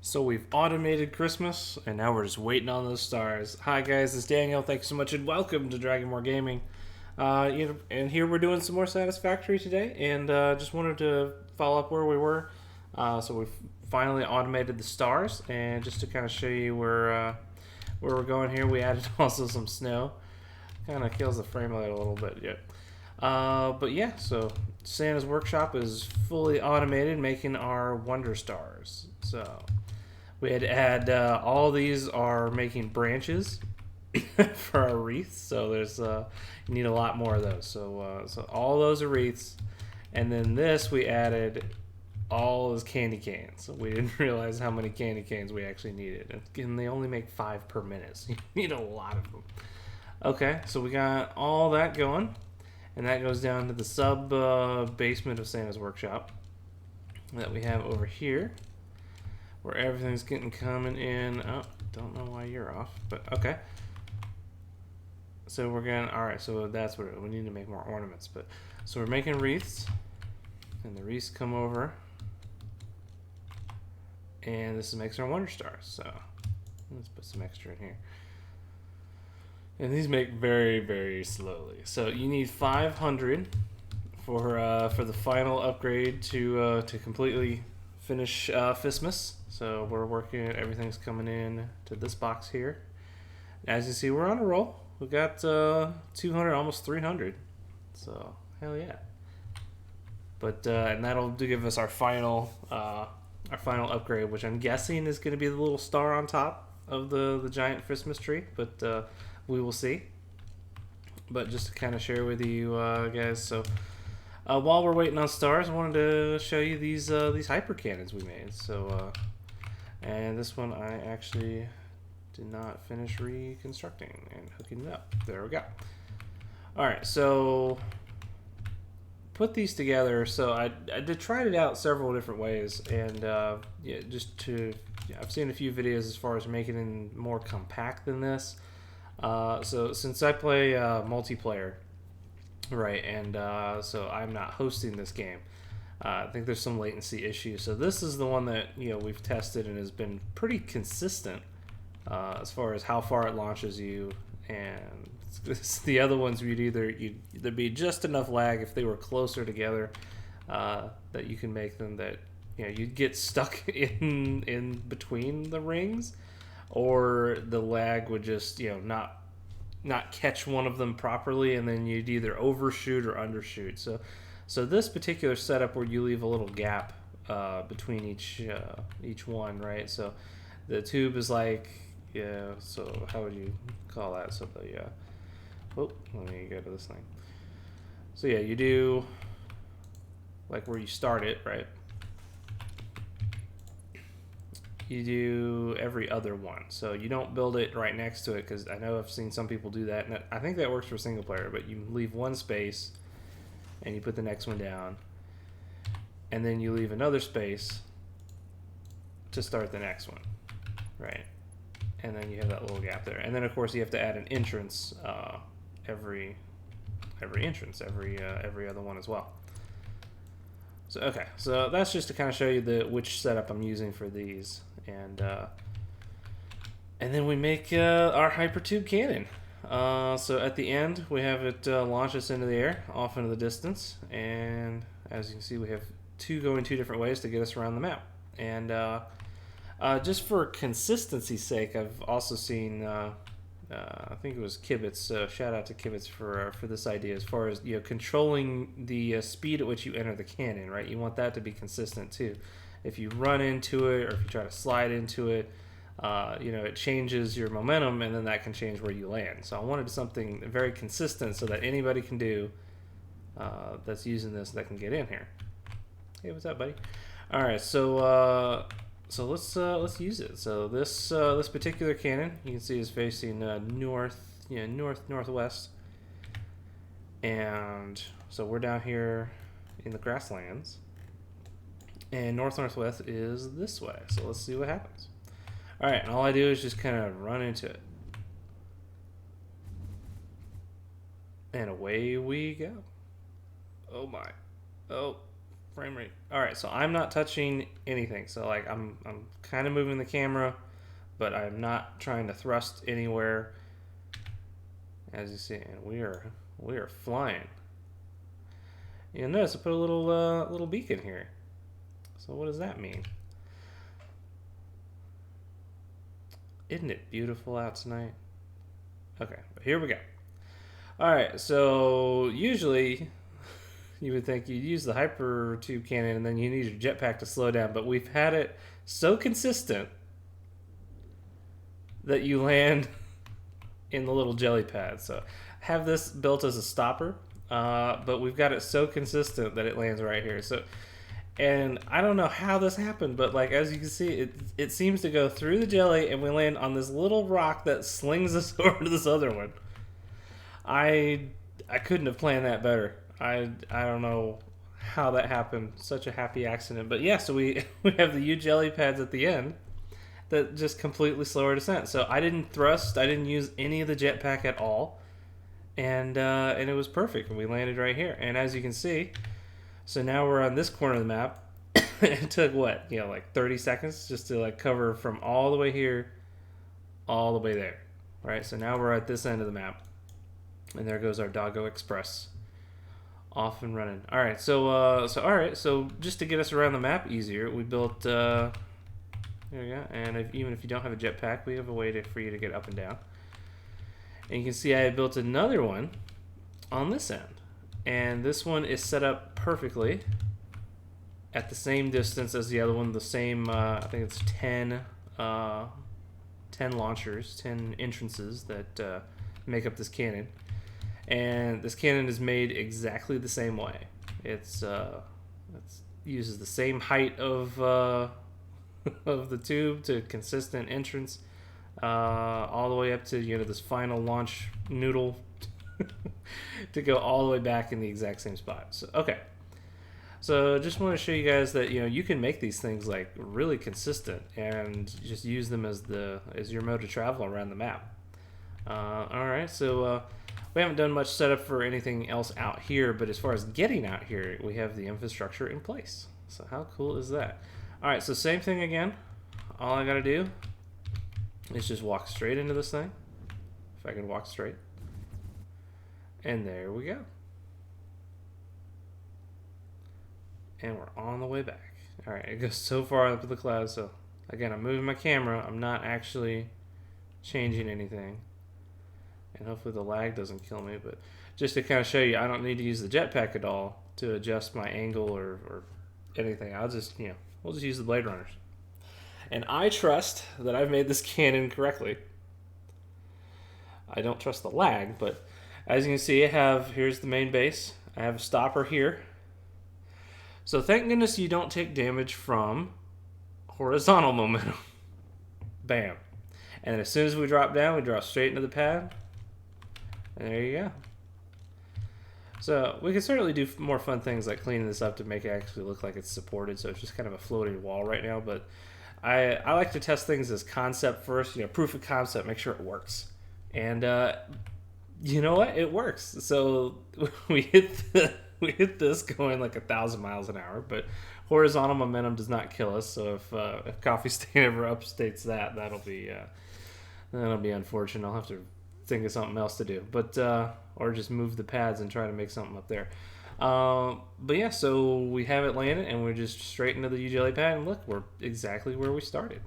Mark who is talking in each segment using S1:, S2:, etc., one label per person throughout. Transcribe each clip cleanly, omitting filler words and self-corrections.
S1: So we've automated Christmas, and now we're just waiting on those stars. Hi guys, it's Daniel. Thanks so much, and welcome to Dragonmore Gaming. And here we're doing some more Satisfactory today, and just wanted to follow up where we were. So we've finally automated the stars, and just to kind of show you where we're going here, we added also some snow. Kind of kills the frame rate a little bit, yeah. But yeah, so Santa's workshop is fully automated, making our Wonder Stars. So we had to add all these are making branches for our wreaths. So there's you need a lot more of those. So all those are wreaths, and then this we added all those candy canes. So we didn't realize how many candy canes we actually needed, and they only make 5 per minute. So you need a lot of them. Okay, so we got all that going, and that goes down to the sub basement of Santa's workshop that we have over here, where everything's getting coming in. Oh, don't know why you're off, but okay. So we're gonna, all right. So that's what we need to make more ornaments. But so we're making wreaths, and the wreaths come over, and this makes our Wonder Stars. So let's put some extra in here. And these make very, very slowly. So you need 500 for the final upgrade to completely finish Fistmas. So we're working. Everything's coming in to this box here. As you see, we're on a roll. We got 200, almost 300. So hell yeah. But and that'll give us our final upgrade, which I'm guessing is going to be the little star on top of the giant Christmas tree. But we will see. But just to kind of share with you guys, so while we're waiting on stars, I wanted to show you these hyper cannons we made. So and this one I actually did not finish reconstructing and hooking it up. There we go. All right, so put these together. So I did tried it out several different ways, and I've seen a few videos as far as making it more compact than this. So since I play multiplayer, right, and so I'm not hosting this game. I think there's some latency issues. So this is the one that we've tested and has been pretty consistent as far as how far it launches you. And the other ones there'd be just enough lag if they were closer together that you can make them that you'd get stuck in between the rings, or the lag would just not catch one of them properly, and then you'd either overshoot or undershoot. So this particular setup where you leave a little gap between each one, right? So the tube is like, so how would you call that? So let me go to this thing. So yeah, you do like where you start it, right? You do every other one. So you don't build it right next to it, because I know I've seen some people do that, and I think that works for single player, but you leave one space and you put the next one down, and then you leave another space to start the next one, right? And then you have that little gap there, and then of course you have to add an entrance every other one as well. So okay, so that's just to kind of show you which setup I'm using for these, and then we make our hypertube cannon. So at the end, we have it launch us into the air, off into the distance, and as you can see, we have going two different ways to get us around the map. And just for consistency's sake, I've also seen, I think it was Kibitz. Shout out to Kibitz for this idea, as far as controlling the speed at which you enter the cannon. Right, you want that to be consistent too. If you run into it, or if you try to slide into it, it changes your momentum, and then that can change where you land. So I wanted something very consistent so that anybody can do that's using this that can get in here. Hey, what's up, buddy? All right, so let's use it. So this particular cannon, you can see, is facing northwest, and so we're down here in the grasslands, and northwest is this way. So let's see what happens. All right, and all I do is just kind of run into it, and away we go. Oh my, oh, frame rate. All right, so I'm not touching anything. So like I'm kind of moving the camera, but I'm not trying to thrust anywhere. As you see, and we are flying. You'll notice I put a little beacon here. So what does that mean? Isn't it beautiful out tonight? Okay, here we go. All right, so usually you would think you'd use the hyper tube cannon and then you need your jetpack to slow down, but we've had it so consistent that you land in the little jelly pad. So have this built as a stopper, but we've got it so consistent that it lands right here. So, and I don't know how this happened, but like as you can see, it seems to go through the jelly, and we land on this little rock that slings us over to this other one. I couldn't have planned that better. I don't know how that happened. Such a happy accident. But yeah, so we have the U jelly pads at the end that just completely slow our descent. So I didn't thrust. I didn't use any of the jetpack at all, and it was perfect. We landed right here. And as you can see, so now we're on this corner of the map. It took what, like 30 seconds just to like cover from all the way here, all the way there. Right. So now we're at this end of the map, and there goes our Doggo Express, off and running. All right. So just to get us around the map easier, we built. There we go. And even if you don't have a jetpack, we have a way for you to get up and down. And you can see I built another one on this end. And this one is set up perfectly at the same distance as the other one. The same, I think it's 10 launchers, 10 entrances that make up this cannon. And this cannon is made exactly the same way. It uses the same height of the tube to consistent entrance, all the way up to this final launch noodle to go all the way back in the exact same spot. So okay, so just want to show you guys that you can make these things like really consistent and just use them as your mode of travel around the map. All right, so we haven't done much setup for anything else out here, but as far as getting out here, we have the infrastructure in place. So how cool is that? All right, so same thing again. All I gotta do is just walk straight into this thing. If I can walk straight. And there we go. And we're on the way back. All right, it goes so far up to the clouds. So again, I'm moving my camera. I'm not actually changing anything. And hopefully the lag doesn't kill me. But just to kind of show you, I don't need to use the jetpack at all to adjust my angle or anything. I'll just, we'll just use the Blade Runners. And I trust that I've made this cannon correctly. I don't trust the lag, but as you can see, here's the main base. I have a stopper here. So thank goodness you don't take damage from horizontal momentum. Bam. And as soon as we drop down, we drop straight into the pad. And there you go. So we can certainly do more fun things like cleaning this up to make it actually look like it's supported. So it's just kind of a floating wall right now. But I like to test things as concept first. Proof of concept, make sure it works. And you know what? It works. So we hit this going like 1,000 miles an hour. But horizontal momentum does not kill us. So if Coffee Stain ever upstates that'll be unfortunate. I'll have to think of something else to do, but or just move the pads and try to make something up there. But yeah, so we have it landed, and we're just straight into the U jelly pad, and look, we're exactly where we started,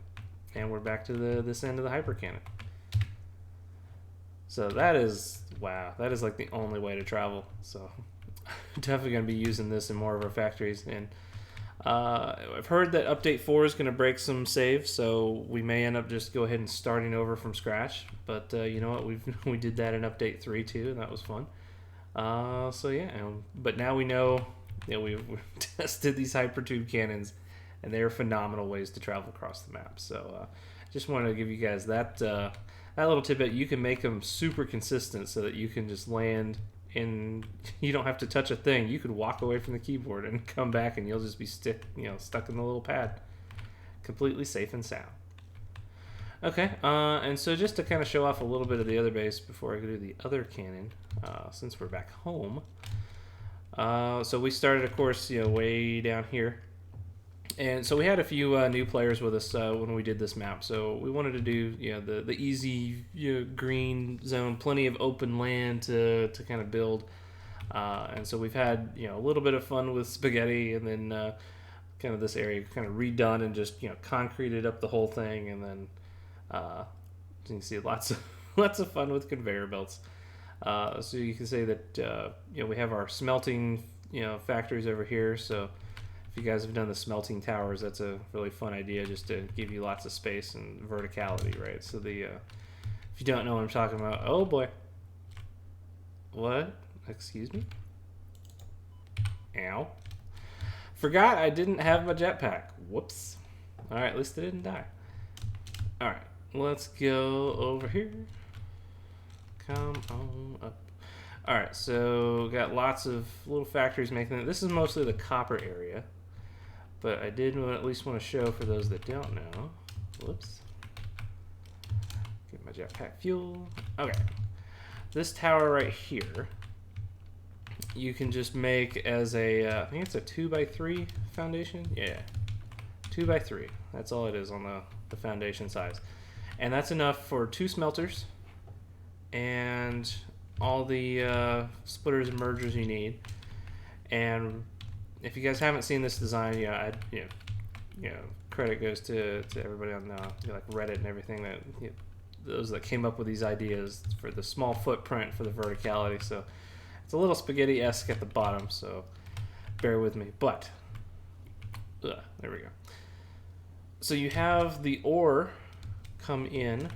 S1: and we're back to this end of the hyper cannon. So that is like the only way to travel. So definitely going to be using this in more of our factories. And I've heard that update 4 is going to break some saves, so we may end up just go ahead and starting over from scratch. But you know what? We did that in update 3 too, and that was fun. So yeah, but now we know we've tested these hypertube cannons, and they are phenomenal ways to travel across the map. So just wanted to give you guys that little tidbit. You can make them super consistent so that you can just land. And you don't have to touch a thing. You could walk away from the keyboard and come back, and you'll just be stuck in the little pad, completely safe and sound. Okay, and so just to kind of show off a little bit of the other base before I go to the other cannon, since we're back home, So we started, of course, way down here. And so we had a few new players with us when we did this map. So we wanted to do the easy green zone, plenty of open land to kind of build. And so we've had a little bit of fun with spaghetti, and then kind of this area kind of redone and just concreted up the whole thing, and then you can see lots of lots of fun with conveyor belts. So you can say that we have our smelting factories over here. So if you guys have done the smelting towers, that's a really fun idea, just to give you lots of space and verticality, right? So if you don't know what I'm talking about, oh boy, what? Excuse me? Ow. Forgot I didn't have my jetpack. Whoops. Alright, at least I didn't die. Alright, let's go over here. Come on up. Alright, so got lots of little factories making it. This is mostly the copper area, but I did at least want to show for those that don't know. Whoops. Get my jetpack fuel. Okay. This tower right here, you can just make as a, I think it's a 2x3 foundation. Yeah, 2x3. That's all it is on the foundation size. And that's enough for 2 smelters and all the splitters and mergers you need. And if you guys haven't seen this design, credit goes to everybody on like Reddit and everything, that those that came up with these ideas for the small footprint for the verticality. So it's a little spaghetti-esque at the bottom, so bear with me. But there we go. So you have the ore come in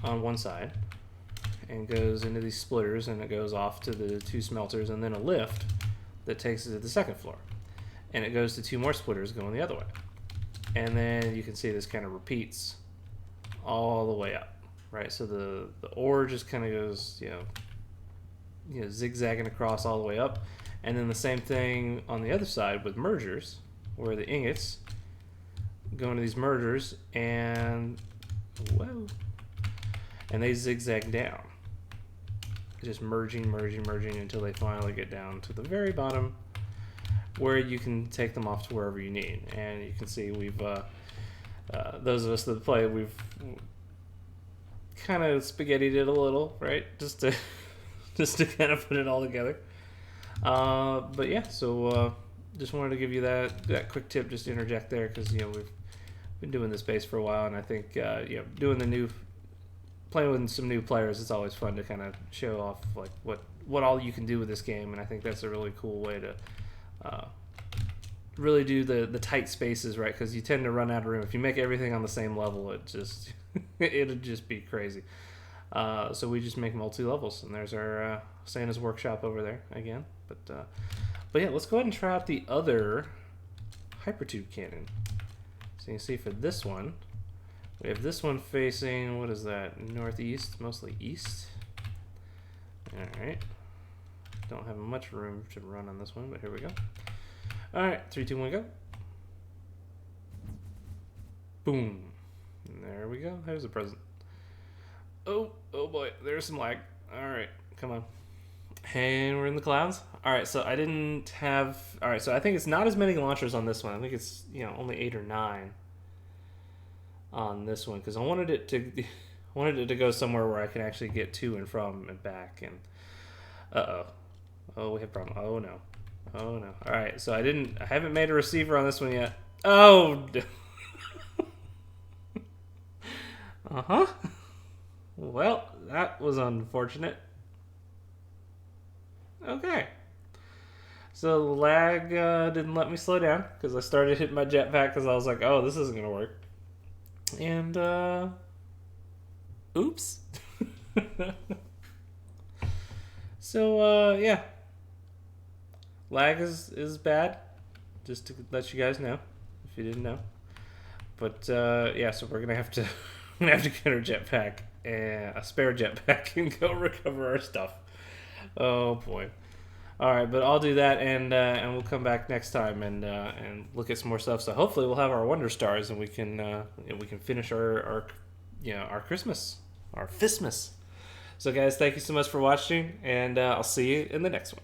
S1: on one side and goes into these splitters, and it goes off to the 2 smelters, and then a lift that takes it to the 2nd floor, and it goes to 2 more splitters going the other way. And then you can see this kind of repeats all the way up, right? So the ore just kind of goes zigzagging across all the way up. And then the same thing on the other side with mergers, where the ingots go into these mergers and they zigzag down, just merging until they finally get down to the very bottom, where you can take them off to wherever you need. And you can see we've those of us that play, we've kind of spaghettied it a little, right, just to kind of put it all together. But yeah, so just wanted to give you that quick tip, just to interject there, because we've been doing this base for a while, and I think playing with some new players, it's always fun to kind of show off like what all you can do with this game. And I think that's a really cool way to really do the tight spaces, right? Because you tend to run out of room if you make everything on the same level. It just it'd just be crazy. So we just make multi-levels, and there's our Santa's workshop over there again. But yeah, let's go ahead and try out the other hypertube cannon. So you can see for this one, we have this one facing, what is that, northeast, mostly east. Alright, don't have much room to run on this one, but here we go. Alright, 3, 2, 1, go. Boom. And there we go, there's a present. Oh boy, there's some lag. Alright, come on. And we're in the clouds. Alright, so I didn't have... Alright, so I think it's not as many launchers on this one. I think it's, only 8 or 9 on this one, because I wanted it to go somewhere where I can actually get to and from and back. And oh, we have a problem. Oh no. Alright, so I haven't made a receiver on this one yet. Oh. Well, that was unfortunate. Okay. So the lag didn't let me slow down, because I started hitting my jetpack because I was like, oh, this isn't going to work. And, oops. So, yeah. Lag is bad, just to let you guys know, if you didn't know. But, yeah, so we're going to have to get our jetpack, a spare jetpack, and go recover our stuff. Oh boy. All right, but I'll do that, and we'll come back next time and look at some more stuff. So hopefully we'll have our Wonder Stars, and we can finish our Christmas, our Fistmas. So guys, thank you so much for watching, and I'll see you in the next one.